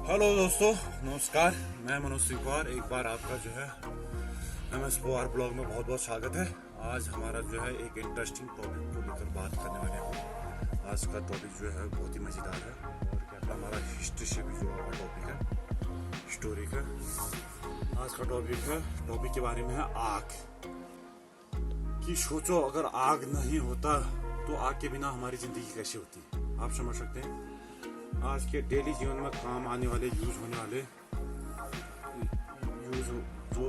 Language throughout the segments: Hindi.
हेलो दोस्तों, नमस्कार। मैं मनोज सिंह पवार एक बार आपका जो है MS पवार ब्लॉग में बहुत बहुत स्वागत है। आज हमारा जो है एक इंटरेस्टिंग टॉपिक को लेकर बात करने वाले हैं। आज का टॉपिक जो है बहुत ही मज़ेदार है और क्या हमारा हिस्ट्री से भी जुड़ा हुआ टॉपिक है, हिस्टोरी का। आज का टॉपिक के बारे में है आग कि सोचो अगर आग नहीं होता तो आग के बिना हमारी ज़िंदगी कैसी होती। आप समझ सकते हैं आज के डेली जीवन में काम आने वाले यूज होने वाले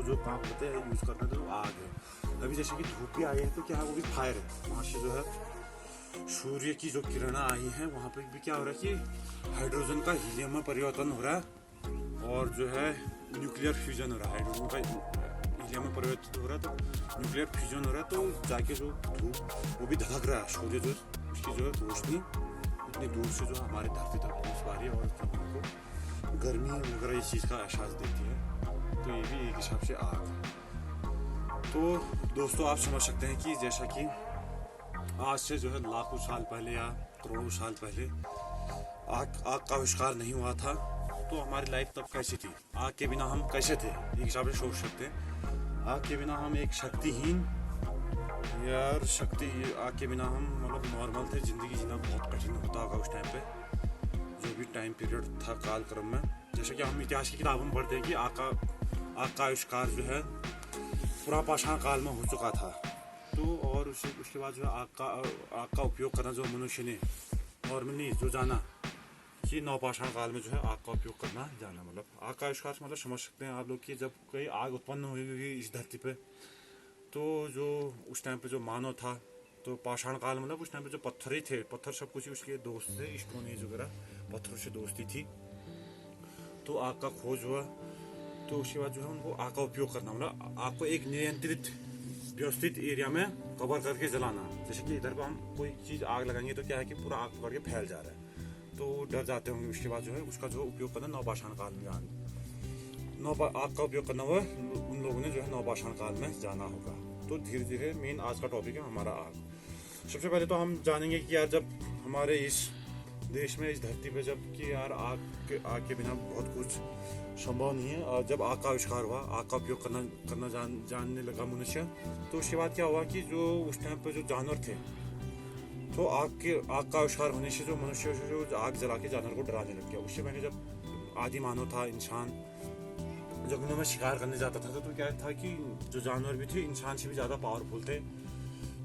जो काम होते हैं यूज करने तो आग है। अभी जैसे कि धूप भी आई है तो क्या है, वो भी फायर है। वहाँ से जो है सूर्य की जो किरणें आई हैं वहाँ पे भी क्या हो रहा है कि हाइड्रोजन का हीलियम में परिवर्तन हो रहा है और जो है न्यूक्लियर फ्यूजन हो रहा है। हाइड्रोजन का हीलियम में परिवर्तन हो रहा है तो न्यूक्लियर फ्यूजन हो रहा है, तो जाके जो धूप वो भी धधक रहा है। सूर्य जो उसकी जो है रोशनी इतनी दूर से जो हमारे धरती तक पहुँच पा रही है और हमको गर्मी वगैरह इस चीज़ का एहसास देती है। तो ये भी एक हिसाब से आग है। तो दोस्तों आप समझ सकते हैं कि जैसा कि आज से जो है लाखों साल पहले या करोड़ों साल पहले आग का आविष्कार नहीं हुआ था तो हमारी लाइफ तब कैसी थी, आग के बिना हम कैसे थे, एक हिसाब से सोच सकते हैं। आग के बिना हम एक शक्तिहीन यार आग के बिना हम मतलब नॉर्मल थे। ज़िंदगी जीना बहुत कठिन होता होगा उस टाइम पे, जो भी टाइम पीरियड था कालक्रम में। जैसे कि हम इतिहास की किताबों में पढ़ते हैं कि आग का आविष्कार जो है पूरा पाषाण काल में हो चुका था। तो और उसके बाद जो है आग का उपयोग करना जो मनुष्य ने नॉर्मली जो जाना कि नवपाषाण काल में जो है आग का उपयोग करना जाना, मतलब आग का आविष्कार मतलब समझ सकते हैं आप लोग कि जब कोई आग उत्पन्न हुई इस धरती पे तो जो उस टाइम पे जो मानव था तो पाषाण काल मतलब उस टाइम पे जो पत्थर ही थे, पत्थर सब कुछ उसके दोस्त थे, स्टोन एज वगैरह पत्थरों से दोस्ती थी। तो आग का खोज हुआ तो उसके बाद जो है उनको आग का उपयोग करना मतलब आग को एक नियंत्रित व्यवस्थित एरिया में कवर करके जलाना। जैसे कि इधर पर हम कोई चीज़ आग लगाएंगे तो क्या है कि पूरा आग पकड़ के फैल जा रहा है तो डर जाते होंगे। उसके बाद जो है उसका जो उपयोग करना नवपाषाण काल में आग का उपयोग करना हुआ उन लोगों ने जो है नवपाषाण काल में जाना होगा। तो धीरे धीरे मेन आज का टॉपिक है हमारा आग। सबसे पहले तो हम जानेंगे कि यार जब हमारे इस देश में इस धरती पे जब कि यार आग के बिना बहुत कुछ संभव नहीं है। और जब आग का आविष्कार हुआ, आग का उपयोग करना जानने लगा मनुष्य, तो उसके बाद क्या हुआ कि जो उस टाइम पे जो जानवर थे तो आग का आविष्कार होने से जो मनुष्य जो आग जला के जानवर को डराने लग गया। उससे पहले जब आदि मानव था, इंसान जंगलों में शिकार करने जाता था तो क्या था कि जो जानवर भी थे इंसान से भी ज़्यादा पावरफुल थे।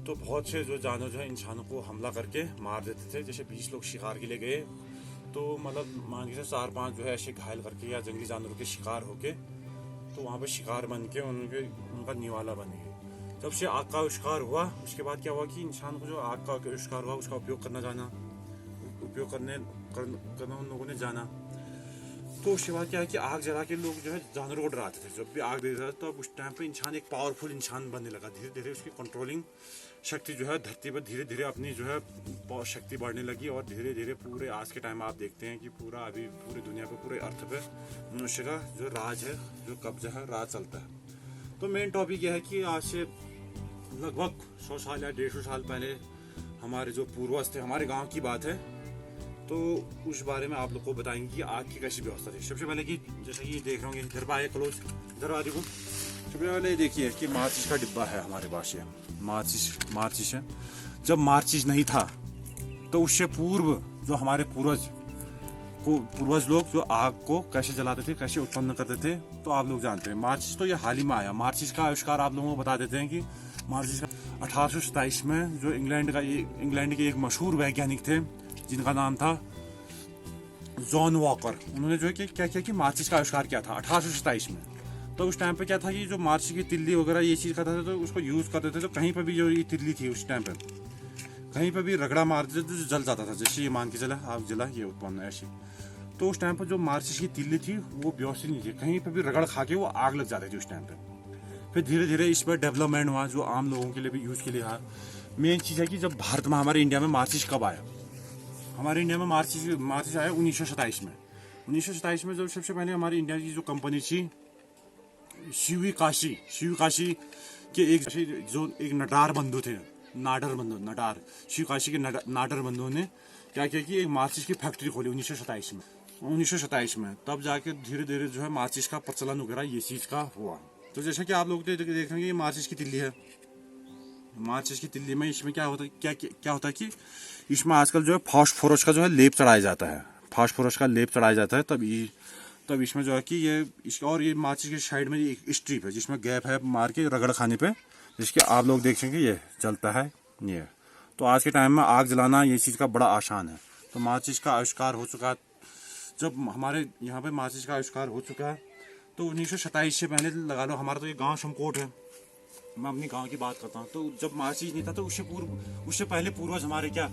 तो बहुत से जो जानवर जो है इंसानों को हमला करके मार देते थे। जैसे 20 लोग शिकार के लिए गए तो मतलब मान के 4-5 जो है ऐसे घायल करके या जंगली जानवरों के शिकार होके तो वहाँ पे शिकार बन के उनका निवाला बन गए। जब से आग का आविष्कार हुआ उसके बाद क्या हुआ कि इंसान को जो आग का आविष्कार हुआ उसका उपयोग करना उन लोगों ने जाना। तो उसके बाद क्या है कि आग जला के लोग जो है जानवरों को डराते थे। जब भी आग देख रहा था तो अब उस टाइम पे इंसान एक पावरफुल इंसान बनने लगा। धीरे धीरे उसकी कंट्रोलिंग शक्ति जो है धरती पर धीरे धीरे अपनी जो है शक्ति बढ़ने लगी और धीरे धीरे पूरे आज के टाइम आप देखते हैं कि पूरा अभी पूरी दुनिया पे पूरे अर्थ पे मनुष्य का जो राज है, जो कब्जा है, राज चलता है। तो मेन टॉपिक यह है कि आज से लगभग 100 साल या 150 साल पहले हमारे जो पूर्वज थे, हमारे गाँव की बात है, तो उस बारे में आप लोग को बताएंगे कि आग की कैसी व्यवस्था थी। सबसे पहले कि जैसे कि देख रहे होंगे इधर पर आए क्लोज, इधर आ देखो। सबसे पहले देखिए कि माचिस का डिब्बा है हमारे पास, ये माचिस है। जब माचिस नहीं था तो उससे पूर्व जो हमारे पूर्वज लोग जो आग को कैसे जलाते थे, कैसे उत्पन्न करते थे, तो आप लोग जानते हैं। माचिस तो ये हाल ही में आया। माचिस का आविष्कार आप लोगों को बता देते हैं कि माचिस का 1827 में जो इंग्लैंड के एक मशहूर वैज्ञानिक थे जिनका नाम था जॉन वॉकर, उन्होंने जो है कि क्या किया कि माचिस का आविष्कार किया था 1827 में। तो उस टाइम पे क्या था कि जो माचिस की तिल्ली वगैरह ये चीज़ करता था तो उसको यूज़ करते थे। तो कहीं पर भी जो ये तिल्ली थी उस टाइम पे कहीं पर भी रगड़ा मारते थे तो जल जाता था। जैसे ये मान के चला आग जला ये उत्पन्न ऐसे। तो उस टाइम पर जो माचिस की तिल्ली थी वो व्यवस्थित नहीं थी, कहीं पर भी रगड़ खा के वो आग लग जाती थी उस टाइम पर। फिर धीरे धीरे इस पर डेवलपमेंट हुआ जो आम लोगों के लिए भी यूज़ के लिए आया। मेन चीज़ है कि जब भारत में हमारे इंडिया में माचिस कब आया, हमारे इंडिया में माचिस आया 1927 में। 1927 में जब सबसे पहले हमारी इंडिया की जो कंपनी थी शिवी काशी के एक नटार बंधु थे, शिव काशी के नाडर बंधुओं ने क्या किया कि एक माचिस की फैक्ट्री खोली 1927 में। 1927 में, तब जाके धीरे धीरे जो है माचिस का प्रचलन वगैरह ये चीज़ का हुआ। तो जैसे कि आप लोग देख रहे हैं ये माचिस की तिल्ली है। माचिस की तिल्ली में इसमें क्या होता है, क्या होता है कि इसमें आजकल जो है फास्फोरस का जो है लेप चढ़ाया जाता है, फास्फोरस का लेप चढ़ाया जाता है। तब इसमें जो है कि और ये माचिस के साइड में एक स्ट्रिप है जिसमें गैप है मार के रगड़ खाने पे, जिसके आप लोग देख सकेंगे ये जलता है ये। तो आज के टाइम में आग जलाना ये चीज़ का बड़ा आसान है। तो माचिस का आविष्कार हो चुका, जब हमारे यहाँ पे माचिस का आविष्कार हो चुका है तो 1927 से पहले लगा लो। हमारा तो ये गांव शमकोट है, मैं अपनी गांव की बात करता हूँ। तो जब माचिस नहीं था तो उससे पहले पूर्वज हमारे क्या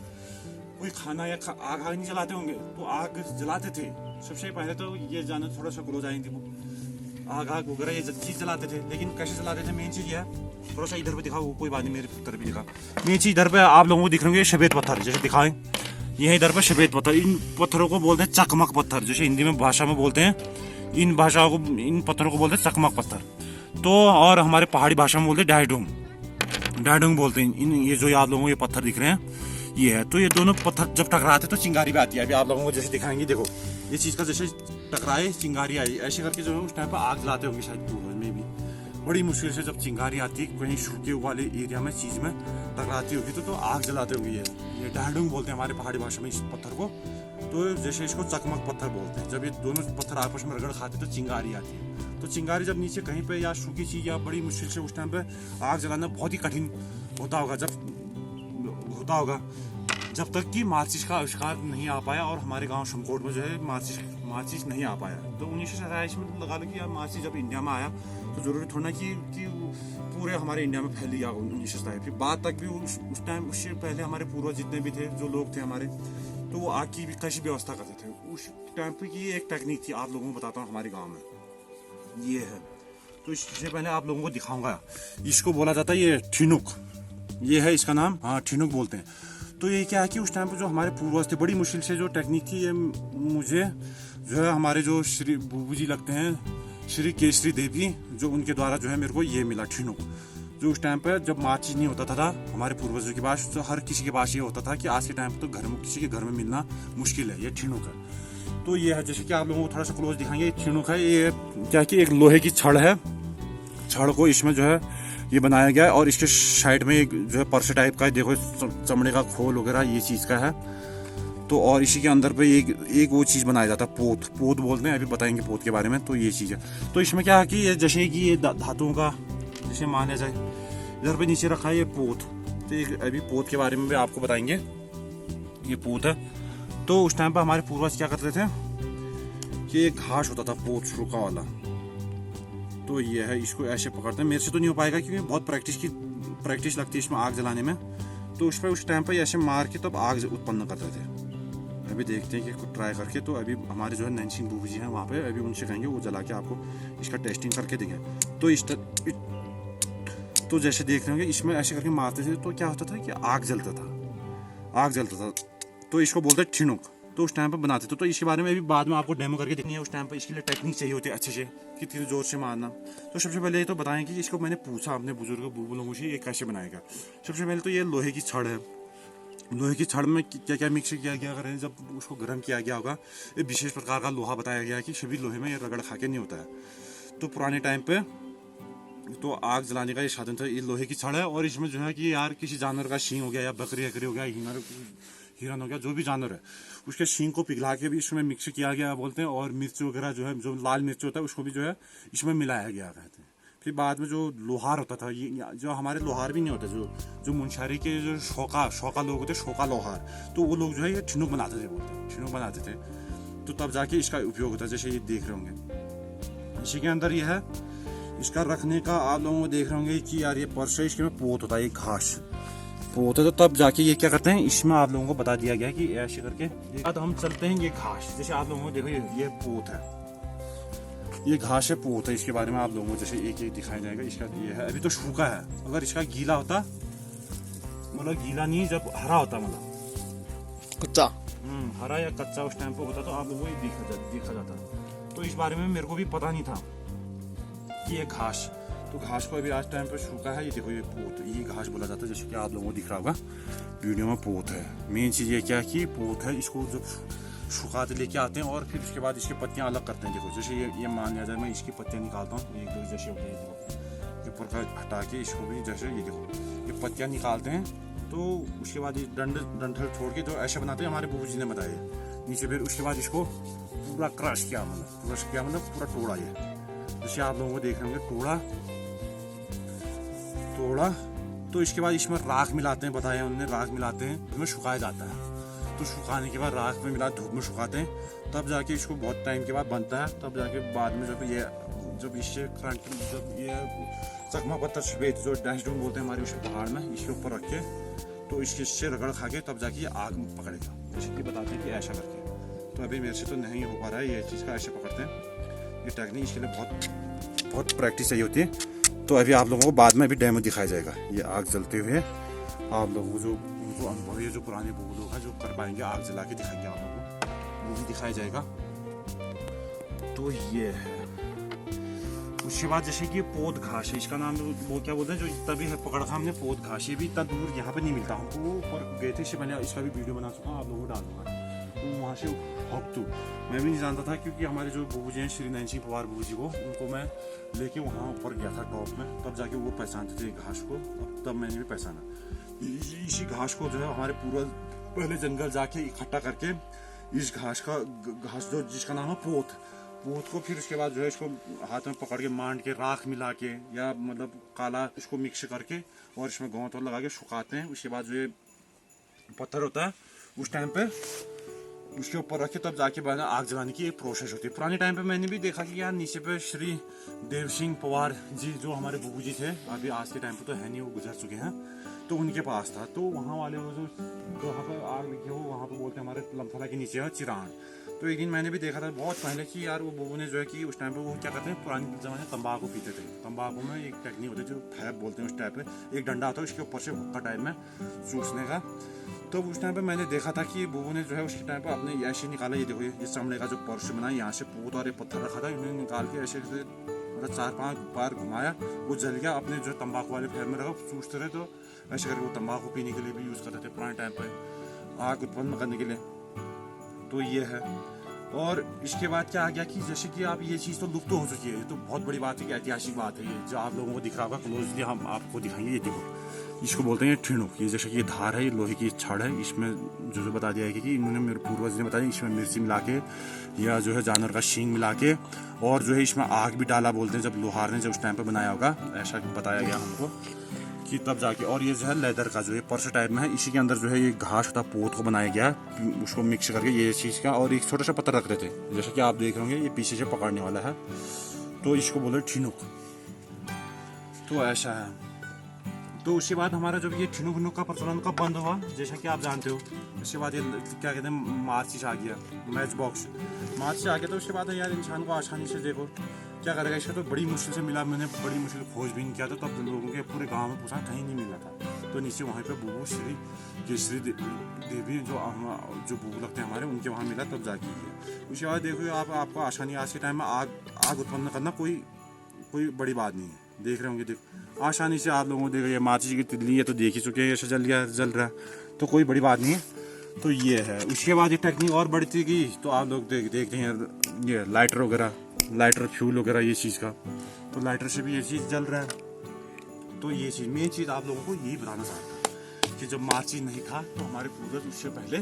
कोई खाना या आग नहीं जलाते होंगे, तो आग जलाते थे। सबसे पहले तो ये जाना थोड़ा सा क्लोज आएंगे, आग वगैरह ये चीज़ जलाते थे। लेकिन कैसे जलाते थे, मेन चीज़ ये है, थोड़ा सा इधर पे दिखाओ, कोई बात नहीं, मेरे तरफ भी दिखा। मेन चीज़ इधर पे आप लोगों को दिख रहे होंगे सफेद पत्थर, जैसे दिखाएं ये है इधर पर सफेद पत्थर। इन पत्थरों को बोलते हैं चकमक पत्थर, जैसे हिंदी में भाषा में बोलते हैं। इन पत्थरों को बोलते हैं चकमक पत्थर। तो और हमारे पहाड़ी भाषा में बोलते हैं डायडुंग बोलते हैं। ये जो आप लोगों को ये पत्थर दिख रहे हैं ये है। तो ये दोनों पत्थर जब टकराते तो चिंगारी भी आती है। अभी आप लोगों को जैसे दिखाएंगे, देखो ये चीज़ का जैसे टकराए चिंगारी आई, ऐसे करके जो है उस टाइम पर आग जलाते होंगे शायद पूर्वज में भी। बड़ी मुश्किल से जब चिंगारी आती है कहीं सूखे वाले एरिया में चीज़ में टकराती होगी तो आग जलाते होंगे। ये डायडुंग बोलते हैं हमारे पहाड़ी भाषा में इस पत्थर को। तो जैसे इसको चकमक पत्थर बोलते हैं। जब ये दोनों पत्थर आपस में रगड़ खाते तो चिंगारी आती है। तो चिंगारी जब नीचे कहीं पे या सूखी चीज़ या बड़ी मुश्किल से उस टाइम पे आग जलाना बहुत ही कठिन होता होगा जब तक कि माचिस का आविष्कार नहीं आ पाया और हमारे गांव शमकोट में जो है माचिस नहीं आ पाया। तो 1927 में लगा लो कि यार माचिस जब इंडिया में आया तो जरूरी थोड़ा कि पूरे हमारे इंडिया में फैल गया 1927 के बाद तक भी। उस टाइम उससे पहले हमारे पूर्वज जितने भी थे, जो लोग थे हमारे, तो वो आग की भी कैसी व्यवस्था करते थे। उस टाइम पे की एक टेक्निक थी, आप लोगों को बताता हूँ हमारे गाँव में ये है। तो इससे पहले आप लोगों को दिखाऊंगा, इसको बोला जाता है ये ठिनुक, ये है इसका नाम, हाँ ठिनुक बोलते हैं। तो ये क्या है कि उस टाइम पे जो हमारे पूर्वज थे, बड़ी मुश्किल से जो टेक्निक थी, ये मुझे जो है हमारे जो श्री बूबू जी लगते हैं, श्री केसरी देवी, जो उनके द्वारा जो है मेरे को ये मिला ठिनुक। जो उस टाइम पे जब माचिस नहीं होता था हमारे पूर्वजों के पास, तो हर किसी के पास ये होता था कि आज के टाइम पे तो घर में किसी के घर में मिलना मुश्किल है, ये ठिनुक है। तो ये है, जैसे कि आप लोगों को थोड़ा सा क्लोज दिखाएंगे, ठिनुक है। ये क्या कि एक लोहे की छड़ है, छड़ को इसमें जो है ये बनाया गया है और इसके साइड में एक जो है पर्स टाइप का है, देखो चमड़े का खोल वगैरह ये चीज़ का है। तो और इसी के अंदर पे एक वो चीज़ बनाया जाता है, पोत बोलते हैं, अभी बताएंगे पोत के बारे में। तो ये चीज़ है। तो इसमें क्या है कि ये जैसे कि ये धातुओं का, जैसे माना जाए इधर पे नीचे रखा है ये पोत। तो अभी पोत के बारे में भी आपको बताएंगे, ये पोत है। तो उस टाइम पर हमारे पूर्वज क्या करते थे कि एक घास होता था पोत सूखा वाला, तो ये है, इसको ऐसे पकड़ते हैं। मेरे से तो नहीं हो पाएगा क्योंकि बहुत प्रैक्टिस लगती है इसमें आग जलाने में। तो उस पर उस टाइम पर ऐसे मार के तब आग उत्पन्न करते थे। अभी देखते हैं कि कुछ ट्राई करके। तो अभी हमारे जो है नैन्सी बूबू जी हैं वहाँ पे, अभी उनसे कहेंगे वो जला के आपको इसका टेस्टिंग करके देंगे। तो जैसे देख रहे होंगे इसमें ऐसे करके मारते थे तो क्या होता था कि आग जलता था। तो इसको बोलते हैं ठिनुक। तो उस टाइम पर बनाते थे। तो इसके बारे में अभी बाद में आपको डेमो करके देखनी है। उस टाइम पर इसके लिए टेक्निक चाहिए होती है अच्छे से, कितनी जोर से मारना। तो सबसे पहले ये तो बताएं कि इसको मैंने पूछा अपने बुजुर्ग बूबू लोगों से, ये कैसे बनाएगा। सबसे पहले तो ये लोहे की छड़ है। लोहे की छड़ में क्या क्या मिक्स किया गया, अगर जब उसको गर्म किया गया होगा, एक विशेष प्रकार का लोहा बताया गया है कि सभी लोहे में ये रगड़ खा के नहीं होता है। तो पुराने टाइम पे तो आग जलाने का ये साधन था, ये लोहे की छड़ है। और इसमें जो है कि यार किसी जानवर का सींग हो गया या बकरी हो गया, हिरन हो गया, जो भी जानवर है उसके सींग को पिघला के भी इसमें मिक्स किया गया बोलते हैं। और मिर्च वगैरह जो है, जो लाल मिर्च होता है उसको भी जो है इसमें मिलाया गया कहते हैं। फिर बाद में जो लोहार होता था, ये जो हमारे लोहार भी नहीं होते, जो मुंशारी के जो शौका लोग होते, शौका लोहार, तो वो लोग जो है ये ठिनुक बनाते थे। तो तब जाके इसका उपयोग होता है, जैसे ये देख रहे होंगे। इसी के अंदर ये है, इसका रखने का आप लोगों को देख रहे होंगे कि यार ये पर्स है, इसके में पोत होता है, एक घास पोत है। तो तब जाके ये क्या करते हैं, इसमें आप लोगों को बता दिया गया कि ऐसे करके अब हम चलते हैं। ये घास, जैसे आप लोगों को देखो ये पोत है, ये घास है, पोत है। इसके बारे में आप लोगों को जैसे एक एक दिखाया जाएगा। इसका ये है, अभी तो सूखा है। अगर इसका गीला होता, मतलब गीला नहीं, जब हरा होता, मतलब कच्चा, हरा या कच्चा उस टाइम पे होता तो आप लोगों को ये देखा जाता। तो इस बारे में मेरे को भी पता नहीं था कि ये घास, तो घास को अभी आज टाइम पे सूखा है। ये देखो ये पोत, ये घास बोला जाता है, जैसे कि आप लोगों को दिख रहा होगा वीडियो में। पोत है, मेन चीज़ ये क्या है कि पोत है। इसको जब सुखाते लेके आते हैं और फिर उसके बाद इसकी पत्तियाँ अलग करते हैं। देखो जैसे ये मान लिया जाए मैं इसकी पत्तियाँ निकालता हूँ, एक दो जैसे होते हैं, देखो ऊपर का हटा के इसको भी जैसे ये देखो ये पत्तियाँ निकालते हैं। तो उसके बाद ये डंठल छोड़ के जो ऐसा बनाते हैं हमारे बूबू जी ने बताया नीचे, फिर उसके बाद इसको पूरा क्रश किया, मतलब पूरा तोड़ा। ये जैसे आप लोगों को देख रहे होंगे तोड़ा। तो इसके बाद इसमें राख मिलाते हैं, बताया उन्होंने राख मिलाते हैं, उसमें सुखाया जाता है। तो सुखाने के बाद राख में मिला धूप में सुखाते हैं, तब जाके इसको बहुत टाइम के बाद बनता है। तब जाके बाद में जब इससे करंट जब ये चकमा पत्थर सफेद जो डैशडून बोलते हैं हमारे उस पहाड़ में, इसके ऊपर रख के तो इससे रगड़ खा के तब जाके आग पकड़ेगा। जैसे कि बताते हैं कि ऐसा करके। तो अभी मेरे से तो नहीं हो पा रहा है ये चीज़ का, ऐसे पकड़ते हैं। ये टेक्निक इसके लिए बहुत प्रैक्टिस चाहिए होती है। तो अभी आप लोगों को बाद में भी डेमो दिखाया जाएगा, ये आग जलते हुए आप लोगों को जो अनुभव है, जो पुराने बूढ़े लोग हैं जो कर पाएंगे, आग जला के दिखाएंगे आप लोगों को, वो भी दिखाया जाएगा। तो ये है। उसके बाद जैसे कि पोद घास है, इसका नाम वो क्या बोलते हैं, जो तभी है पकड़ खा हमने पोद घास, ये भी इतना दूर यहाँ पे नहीं मिलता हमको। वो ऊपर गए थे, इससे पहले इसका भी वीडियो बना चुका हूँ, आप लोगों को डालूंगा। तो वहाँ से हकतू मैं भी नहीं जानता था, क्योंकि हमारे जो बूबू जी हैं श्री नैन सिंह पवार बूबू जी को, उनको मैं लेके वहाँ ऊपर गया था टॉप में, तब जाके वो पहचानते थे घास को। तब मैंने भी पहचाना इसी घास को, जो है हमारे पूर्वज पहले जंगल जाके इकट्ठा करके इस घास जो जिसका नाम है पोत को, फिर उसके बाद जो है इसको हाथ में पकड़ के मांड के राख मिला के या मतलब काला इसको मिक्स करके और इसमें गोंद लगा के सुखाते हैं। उसके बाद जो ये पत्थर होता है उस टाइम पे उसके ऊपर रखे, तब जाके बाद आग जलाने की एक प्रोसेस होती है। पुराने टाइम पे मैंने भी देखा कि यार नीचे पे श्री देव सिंह पवार जी जो हमारे बूबू जी थे, अभी आज के टाइम पे तो है नहीं, वो गुजर चुके हैं, तो उनके पास था। तो वहाँ वाले वो जो वहाँ पर आग लगी हो, वहाँ पे बोलते हैं हमारे लमथला के नीचे है चिरान। तो एक दिन मैंने भी देखा था बहुत पहले कि यार वो बूबू ने जो है कि उस टाइम पे वो क्या करते हैं, पुराने ज़माने तंबाकू पीते थे। तंबाकू में एक टेक्निक होती है जो फैब बोलते हैं, उस टाइप पे एक डंडा होता है, उसके ऊपर से हुक्का टाइप में चूसने का। तो उस टाइम पे मैंने देखा था कि बूबू ने जो है उसके टाइम पे अपने ऐसे निकाला, ये देखो ये चमड़े का जो पर्स बना, यहाँ से पूत और ये पत्थर रखा था, इन्होंने निकाल के ऐसे मतलब 4-5 बार घुमाया, वो जल गया। अपने जो तंबाकू वाले फैब में रखा, चूसते रहे, तो ऐसे करके वो तंबाकू पीने के लिए भी यूज़ करते थे पुराने टाइम पर, आग उत्पन्न करने के लिए। तो ये है। और इसके बाद क्या आ गया कि जैसे कि आप ये चीज़ तो लुप्त हो चुकी है, ये तो बहुत बड़ी बात है कि ऐतिहासिक बात है, ये जो आप लोगों को दिख रहा होगा क्लोजली हम आपको दिखाएंगे। ये देखो इसको बोलते हैं ठिणुक। ये जैसे कि ये धार है, ये लोहे की छड़ है, इसमें जो बता दिया है कि इन्होंने मेरे पूर्वज ने बताया, इसमें मिर्ची मिला के या जो है जानवर का सींग मिला के और जो है इसमें आग भी डाला, बोलते हैं जब लोहार ने जब उस टाइम पर बनाया होगा, ऐसा बताया गया हमको कि तब जाके। और ये जो है लेदर का जो है पर्स टाइप में है, इसी के अंदर जो है ये घास होता पोत को बनाया गया, उसको मिक्स करके ये चीज़ का, और एक छोटा सा पत्थर रख रहे थे, जैसे कि आप देख रहे होंगे ये पीछे से पकड़ने वाला है, तो इसको बोले ठिनुक। तो ऐसा है। तो उसके बाद हमारा जब ये ठिनुक विनुक का प्रचलन कब बंद हुआ, जैसा कि आप जानते हो, उसके बाद ये क्या कहते हैं माचिस आ गया, मैच बॉक्स माचिस आ गया। तो उसके बाद यार इंसान को आसानी से देखो क्या करेगा, इसका तो बड़ी मुश्किल से मिला, मैंने बड़ी मुश्किल खोजबीन किया था, तब लोगों के पूरे गांव में पूछा, कहीं नहीं मिला था। तो नीचे वहाँ पे बूबू श्री केसरी देवी जो बूबू लगते हैं हमारे, उनके वहाँ मिला, तब जाके किया। उसके बाद देखो आपको आसानी, आज के टाइम में आग उत्पन्न करना कोई बड़ी बात नहीं है। देख रहे होंगे, देखो आसानी से आप लोगों को देखो, ये माचिस की तिल्ली है तो देख ही चुके हैं, ऐसे जल रहा है, तो कोई बड़ी बात नहीं है। तो ये है। उसके बाद ये टेक्निक और बढ़ती गई, तो आप लोग देखते हैं ये लाइटर वगैरह, लाइटर फ्यूल वगैरह ये चीज़ का, तो लाइटर से भी ये चीज़ जल रहा है। तो ये चीज़ मेन चीज़ आप लोगों को यही बताना चाहता हूँ कि जब माचिस नहीं था तो हमारे पूर्वज उससे पहले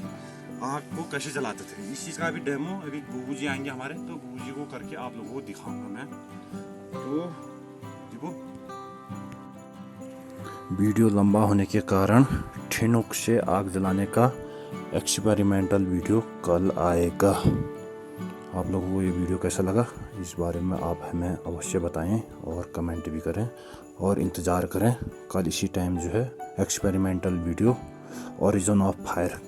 आग को कैसे जलाते थे। इस चीज़ का अभी डेमो अभी बूबू जी आएंगे हमारे, तो बूबू जी को करके आप लोगों को दिखाऊंगा मैं। तो देखो वीडियो लंबा होने के कारण ठिनुक से आग जलाने का एक्सपेरिमेंटल वीडियो कल आएगा। आप लोगों को ये वीडियो कैसा लगा, इस बारे में आप हमें अवश्य बताएं और कमेंट भी करें, और इंतज़ार करें कल इसी टाइम जो है experimental video origin of fire.